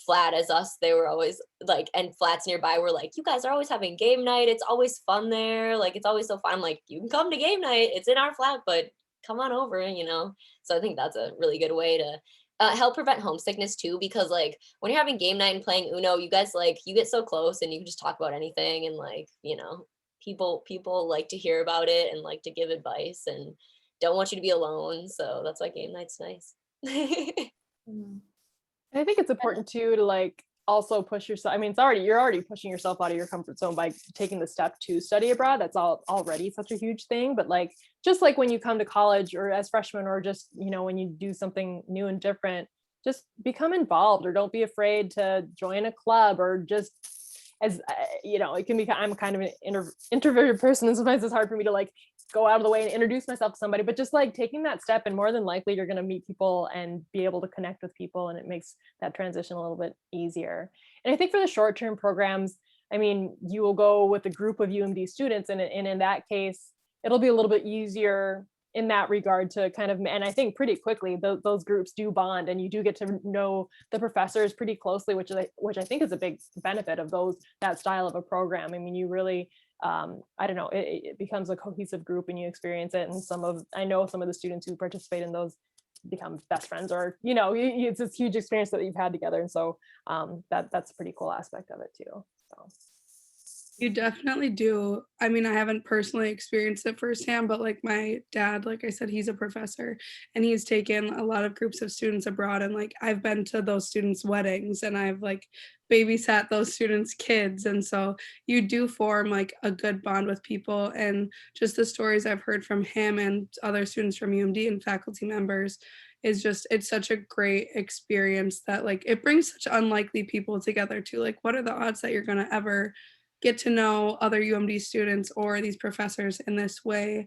flat as us, they were always like, and flats nearby were like, you guys are always having game night, it's always fun there, like it's always so fun. I'm like, you can come to game night, it's in our flat, but come on over, you know. So I think that's a really good way to help prevent homesickness too, because like when you're having game night and playing Uno, you guys like, you get so close and you can just talk about anything, and like, you know, people like to hear about it and like to give advice and don't want you to be alone. So that's why game night's nice. I think it's important too to like also push yourself. I mean, you're already pushing yourself out of your comfort zone by taking the step to study abroad. That's already such a huge thing. But like, just like when you come to college or as freshmen, or just, you know, when you do something new and different, just become involved, or don't be afraid to join a club, or just as it can be, I'm kind of an introverted person, and sometimes it's hard for me to like go out of the way and introduce myself to somebody, but just like taking that step, and more than likely you're going to meet people and be able to connect with people, and it makes that transition a little bit easier. And I think for the short-term programs, I mean, you will go with a group of UMD students, and in that case, it'll be a little bit easier in that regard to kind of, and I think pretty quickly those groups do bond, and you do get to know the professors pretty closely, which I think is a big benefit of that style of a program. I mean, you really, I don't know, it becomes a cohesive group, and you experience it. And I know some of the students who participate in those become best friends, or it's this huge experience that you've had together. And so that's a pretty cool aspect of it too. So. You definitely do. I mean, I haven't personally experienced it firsthand, but like my dad, like I said, he's a professor, and he's taken a lot of groups of students abroad, and like I've been to those students' weddings, and I've like babysat those students' kids. And so you do form like a good bond with people, and just the stories I've heard from him and other students from UMD and faculty members is just, it's such a great experience that like it brings such unlikely people together too. Like, what are the odds that you're going to ever get to know other UMD students or these professors in this way,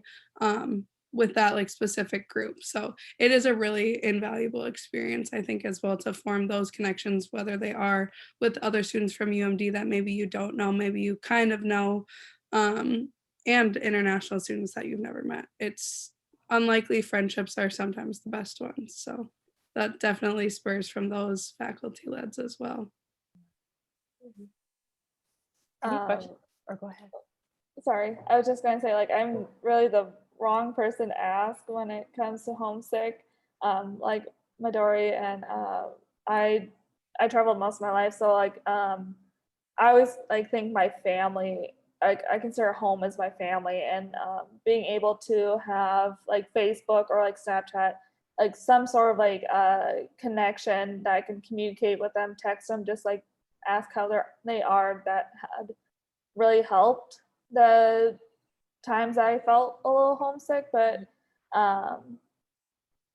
with that like specific group? So it is a really invaluable experience, I think, as well, to form those connections, whether they are with other students from UMD that maybe you don't know, maybe you kind of know, and international students that you've never met. It's unlikely friendships are sometimes the best ones. So that definitely spurs from those faculty leds as well. Any questions? Or go ahead. Sorry, I was just going to say, like, I'm really the wrong person to ask when it comes to homesick. Like Medori, and I traveled most of my life, so like I always like think my family. I consider home as my family, and being able to have like Facebook or like Snapchat, like some sort of like connection that I can communicate with them, text them, just like ask how they are, that had really helped the times I felt a little homesick. But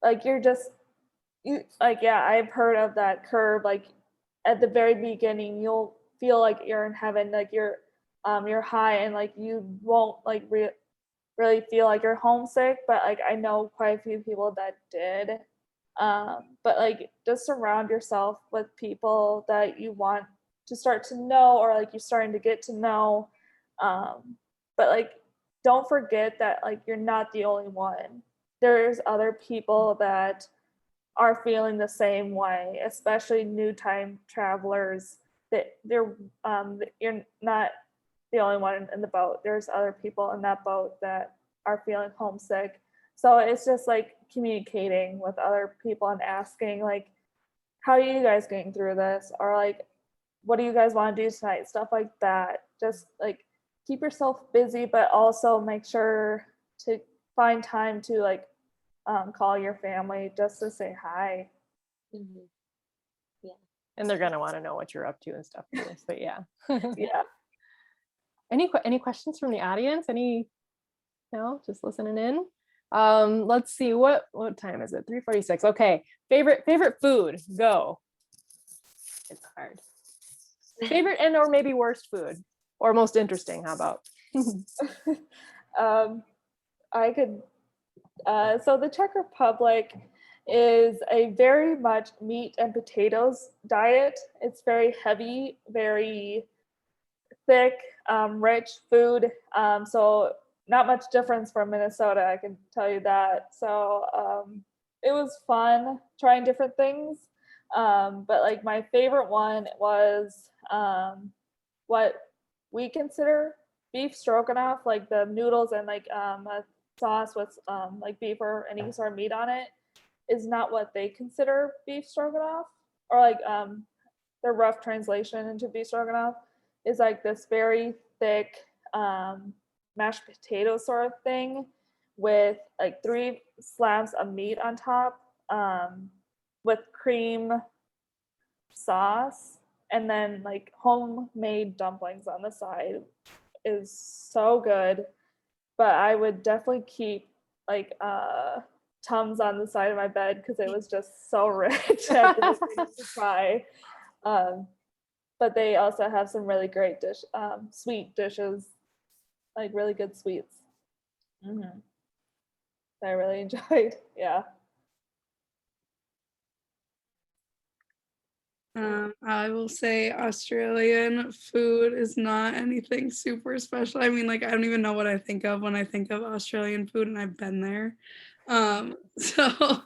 like I've heard of that curve. Like at the very beginning, you'll feel like you're in heaven, like you're high, and like you won't like really feel like you're homesick. But like I know quite a few people that did. But like just surround yourself with people that you want to start to know, or like you're starting to get to know. But like don't forget that like you're not the only one. There's other people that are feeling the same way, especially new time travelers. That you're not the only one in the boat. There's other people in that boat that are feeling homesick. So it's just like communicating with other people and asking like, how are you guys getting through this? Or like, what do you guys want to do tonight? Stuff like that. Just like keep yourself busy, but also make sure to find time to like call your family just to say hi. Mm-hmm. Yeah. And they're going to want to know what you're up to and stuff too. But yeah. Yeah. Any questions from the audience? No, just listening in. Let's see, what time is it? 3:46. Okay. Favorite food. Go. It's hard. Favorite and or maybe worst food, or most interesting. How about? I could. So the Czech Republic is a very much meat and potatoes diet. It's very heavy, very thick, rich food. So not much difference from Minnesota, I can tell you that. So it was fun trying different things. But like my favorite one was what we consider beef stroganoff, like the noodles and like a sauce with like beef or any sort of meat on it, is not what they consider beef stroganoff. Or like the rough translation into beef stroganoff is like this very thick mashed potato sort of thing with like 3 slabs of meat on top, with cream sauce, and then like homemade dumplings on the side. Is so good. But I would definitely keep like Tums on the side of my bed because it was just so rich. I had to try. but they also have some really great sweet dishes, like really good sweets. That I really enjoyed. Yeah. I will say Australian food is not anything super special. I mean, like, I don't even know what I think of when I think of Australian food, and I've been there. So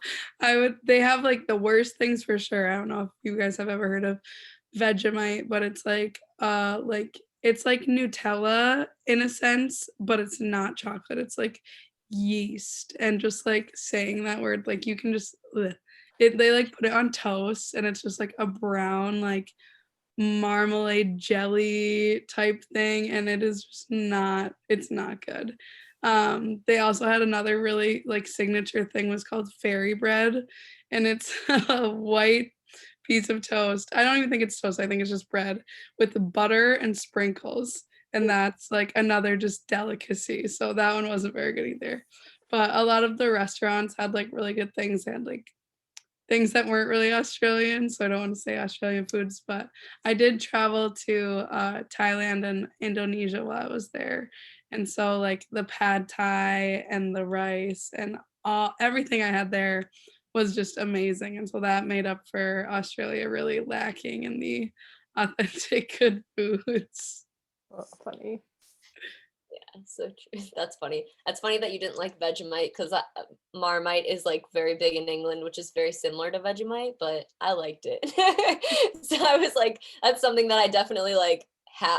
they have like the worst things for sure. I don't know if you guys have ever heard of Vegemite, but it's like it's like Nutella in a sense, but it's not chocolate. It's like yeast, and just like saying that word, like you can just they like put it on toast, and it's just like a brown like marmalade jelly type thing, and it is just it's not good. They also had another really like signature thing was called fairy bread, and it's a white piece of toast. I don't even think it's toast. I think it's just bread with butter and sprinkles. And that's like another just delicacy. So that one wasn't very good either. But a lot of the restaurants had like really good things. They had like things that weren't really Australian. So I don't want to say Australian foods, but I did travel to Thailand and Indonesia while I was there. And so like the pad thai and the rice and everything I had there was just amazing. And so that made up for Australia really lacking in the authentic good foods. Oh, funny. Yeah, so true. That's funny. That's funny that you didn't like Vegemite, because Marmite is like very big in England, which is very similar to Vegemite, but I liked it. So I was like, that's something that I definitely like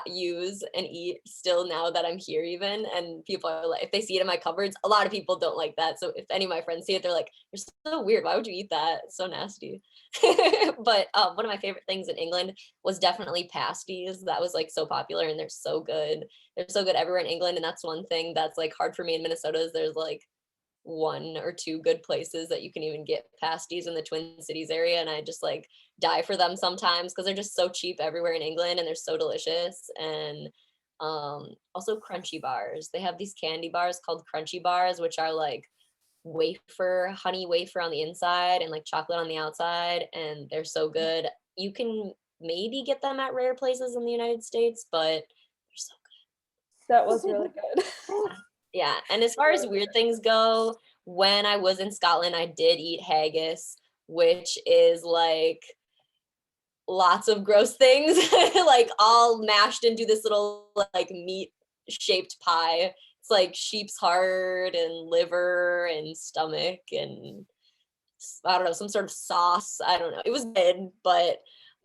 use and eat still now that I'm here even. And people are like, if they see it in my cupboards, a lot of people don't like that. So if any of my friends see it, they're like, you're so weird. Why would you eat that? It's so nasty. But one of my favorite things in England was definitely pasties. That was like so popular, and they're so good. They're so good everywhere in England. And that's one thing that's like hard for me in Minnesota is there's like one or two good places that you can even get pasties in the Twin Cities area. And I just like die for them sometimes because they're just so cheap everywhere in England, and they're so delicious. And also crunchy bars. They have these candy bars called crunchy bars, which are like honey wafer on the inside and like chocolate on the outside. And they're so good. You can maybe get them at rare places in the United States, but they're so good. That was really good. Yeah. And as far as weird things go, when I was in Scotland, I did eat haggis, which is like lots of gross things, like all mashed into this little like meat shaped pie. It's like sheep's heart and liver and stomach and I don't know, some sort of sauce. I don't know. It was good, but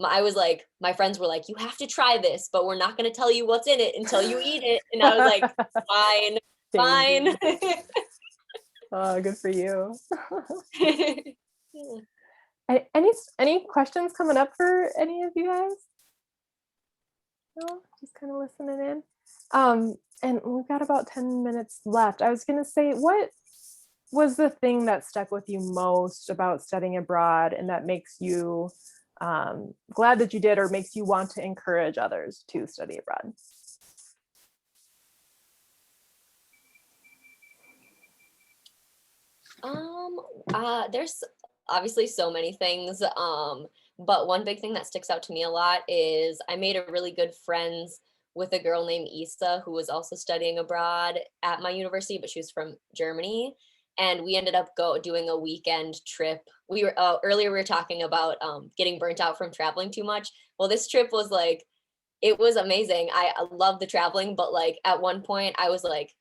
I was like, my friends were like, you have to try this, but we're not going to tell you what's in it until you eat it. And I was like, fine. Oh, good for you. Yeah. Any questions coming up for any of you guys? No, just kind of listening in. And we've got about 10 minutes left. I was going to say, what was the thing that stuck with you most about studying abroad and that makes you glad that you did, or makes you want to encourage others to study abroad? There's obviously so many things. But one big thing that sticks out to me a lot is I made a really good friends with a girl named Issa who was also studying abroad at my university, but she was from Germany. And we ended up doing a weekend trip. We were earlier we were talking about getting burnt out from traveling too much. Well, this trip was like, it was amazing. I love the traveling, but like at one point I was like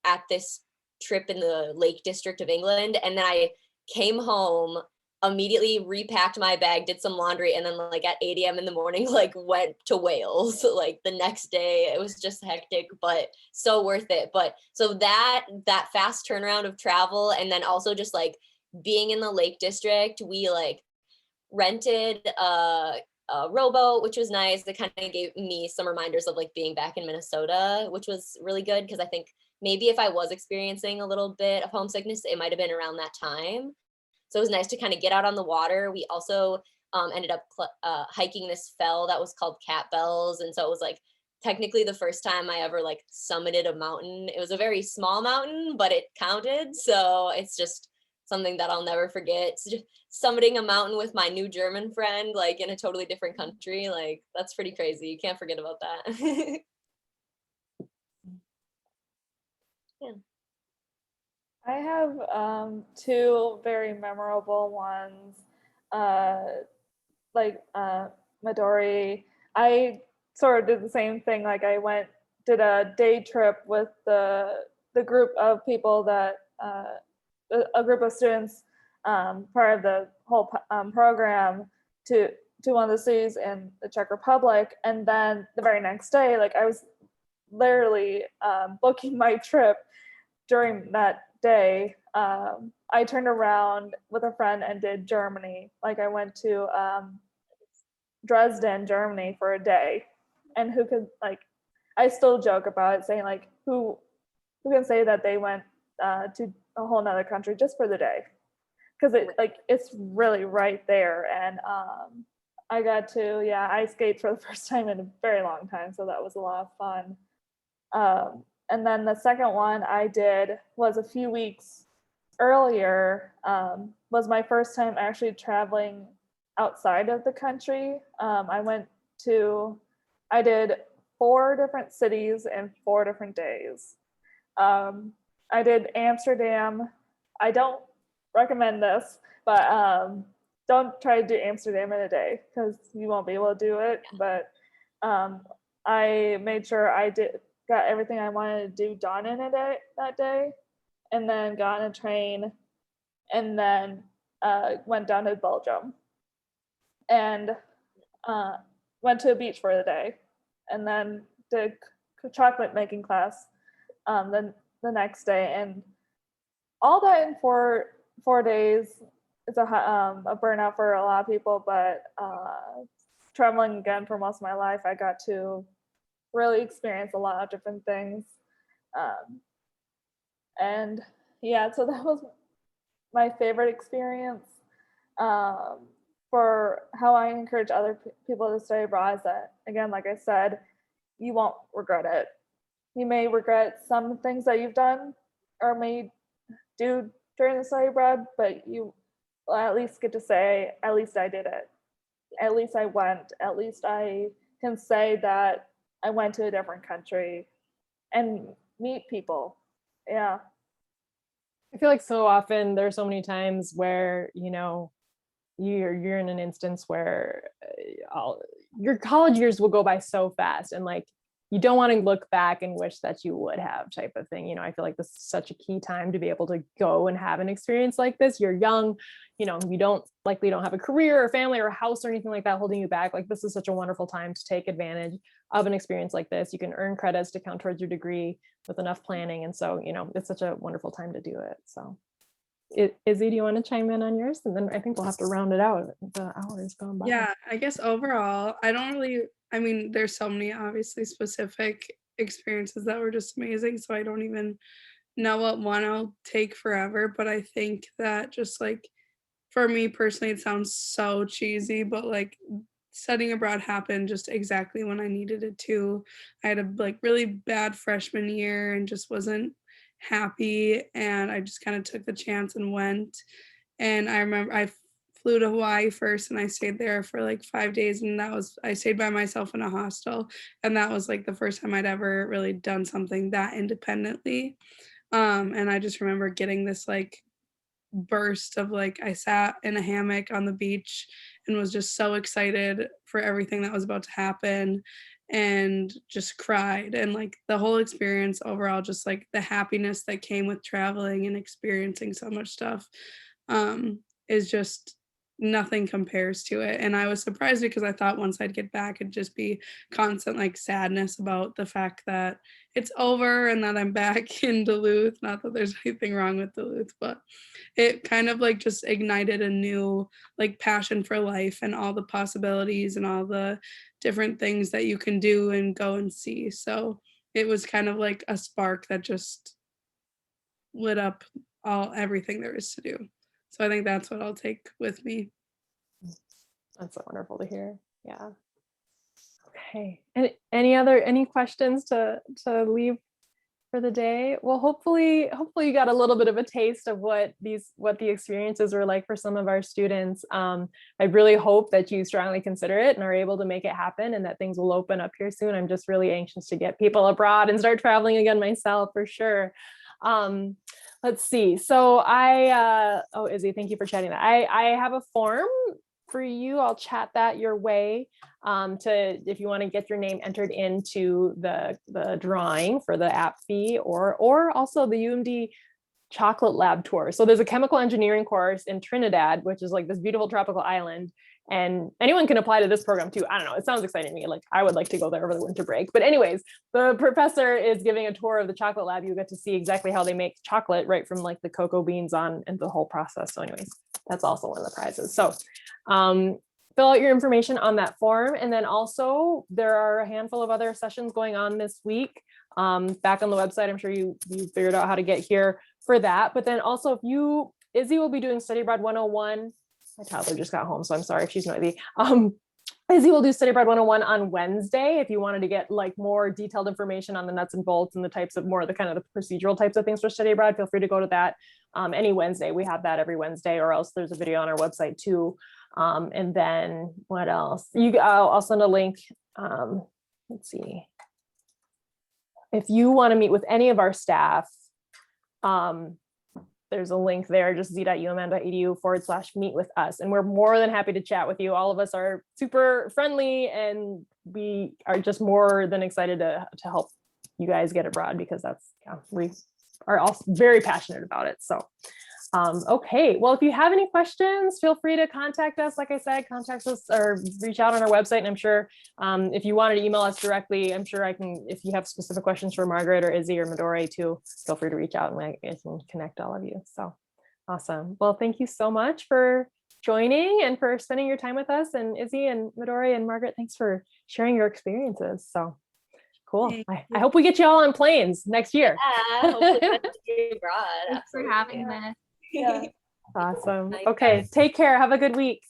at this trip in the Lake District of England, and then I came home, immediately repacked my bag, did some laundry, and then like at 8 a.m. in the morning, like went to Wales like the next day. It was just hectic, but so worth it. But so that fast turnaround of travel, and then also just like being in the Lake District, we like rented a rowboat, which was nice. It kind of gave me some reminders of like being back in Minnesota, which was really good because I think maybe if I was experiencing a little bit of homesickness, it might have been around that time. So it was nice to kind of get out on the water. We also ended up hiking this fell that was called Cat Bells. And so it was like technically the first time I ever like summited a mountain. It was a very small mountain, but it counted. So it's something that I'll never forget. It's just summiting a mountain with my new German friend, like in a totally different country. Like that's pretty crazy. You can't forget about that. Yeah. I have two very memorable ones. Medori. I sort of did the same thing. Like I did a day trip with the group of people that a group of students, part of the whole program, to one of the cities in the Czech Republic, and then the very next day, like I was literally booking my trip during that day. I turned around with a friend and did Germany. Like I went to Dresden, Germany for a day. And who could, like, I still joke about it, saying like, who can say that they went to a whole nother country just for the day? Because it's really right there. And I got to ice skate for the first time in a very long time, so that was a lot of fun. And then the second one I did was a few weeks earlier, was my first time actually traveling outside of the country. I did 4 different cities in 4 different days. I did Amsterdam. I don't recommend this, but don't try to do Amsterdam in a day because you won't be able to do it. But I made sure I got everything I wanted to do done in that day, and then got on a train, and then went down to Belgium, and went to a beach for the day, and then did chocolate making class the next day, and all that in 4 days. It's a burnout for a lot of people, but traveling again for most of my life, I got to really experience a lot of different things. And yeah, so that was my favorite experience. For how I encourage other people to study abroad is that, again, like I said, you won't regret it. You may regret some things that you've done or may do during the study abroad, but you will at least get to say, at least I did it. At least I went. At least I can say that I went to a different country and meet people. Yeah. I feel like so often there's so many times where, you're in an instance where your college years will go by so fast, and like you don't want to look back and wish that you would have, type of thing. I feel like this is such a key time to be able to go and have an experience like this. You're young, you don't have a career or family or a house or anything like that holding you back. Like this is such a wonderful time to take advantage of an experience like this. You can earn credits to count towards your degree with enough planning. And so, it's such a wonderful time to do it. So Izzy, do you want to chime in on yours? And then I think we'll have to round it out. The hour is gone by. Yeah, I guess overall, there's so many obviously specific experiences that were just amazing. So I don't even know what one I'll take forever. But I think that just like, for me personally, it sounds so cheesy, but like studying abroad happened just exactly when I needed it to. I had a really bad freshman year and just wasn't happy, and I just kind of took the chance and went. And I remember I flew to Hawaii first, and I stayed there for 5 days, and I stayed by myself in a hostel, and that was the first time I'd ever really done something that independently. And I just remember getting this burst of I sat in a hammock on the beach and was just so excited for everything that was about to happen, and just cried. And the whole experience overall, just the happiness that came with traveling and experiencing so much stuff, is just nothing compares to it. And I was surprised because I thought once I'd get back, it'd just be constant sadness about the fact that it's over and that I'm back in Duluth. Not that there's anything wrong with Duluth, but it kind of just ignited a new passion for life and all the possibilities and all the different things that you can do and go and see. So it was kind of a spark that just lit up everything there is to do. So I think that's what I'll take with me. That's so wonderful to hear. Yeah. Okay. And any questions to leave for the day. Well, hopefully you got a little bit of a taste of what the experiences were like for some of our students. I really hope that you strongly consider it and are able to make it happen, and that things will open up here soon. I'm just really anxious to get people abroad and start traveling again myself, for sure. Let's see. So oh, Izzy, thank you for chatting that. I have a form for you. I'll chat that your way, if you want to get your name entered into the drawing for the app fee, or also the UMD chocolate lab tour. So there's a chemical engineering course in Trinidad, which is like this beautiful tropical island, and anyone can apply to this program too. I don't know, it sounds exciting to me. Like, I would like to go there over the winter break. But anyways, the professor is giving a tour of the chocolate lab. You get to see exactly how they make chocolate, right from like the cocoa beans on and the whole process. So anyways, that's also one of the prizes. So fill out your information on that form. And then also there are a handful of other sessions going on this week. Back on the website, I'm sure you figured out how to get here for that. But then also, Izzy will be doing Study Abroad 101. My toddler just got home, so I'm sorry if she's noisy. Izzy will do Study Abroad 101 on Wednesday. If you wanted to get like more detailed information on the nuts and bolts and the types of the kind of the procedural types of things for Study Abroad, feel free to go to that any Wednesday. We have that every Wednesday, or else there's a video on our website too. And then what else? I'll send a link. Let's see. If you want to meet with any of our staff, there's a link there, just z.umn.edu/meet with us. And we're more than happy to chat with you. All of us are super friendly, and we are just more than excited to help you guys get abroad, because we are all very passionate about it. So, okay. Well, if you have any questions, feel free to contact us. Like I said, contact us or reach out on our website. And I'm sure if you wanted to email us directly, I'm sure I can, if you have specific questions for Margaret or Izzy or Medori too, feel free to reach out and I can connect all of you. So awesome. Well, thank you so much for joining and for spending your time with us. And Izzy and Medori and Margaret, thanks for sharing your experiences. So cool. I hope we get you all on planes next year. Yeah, hopefully that's abroad. Thanks for having me. Yeah. Awesome. Okay, take care. Have a good week.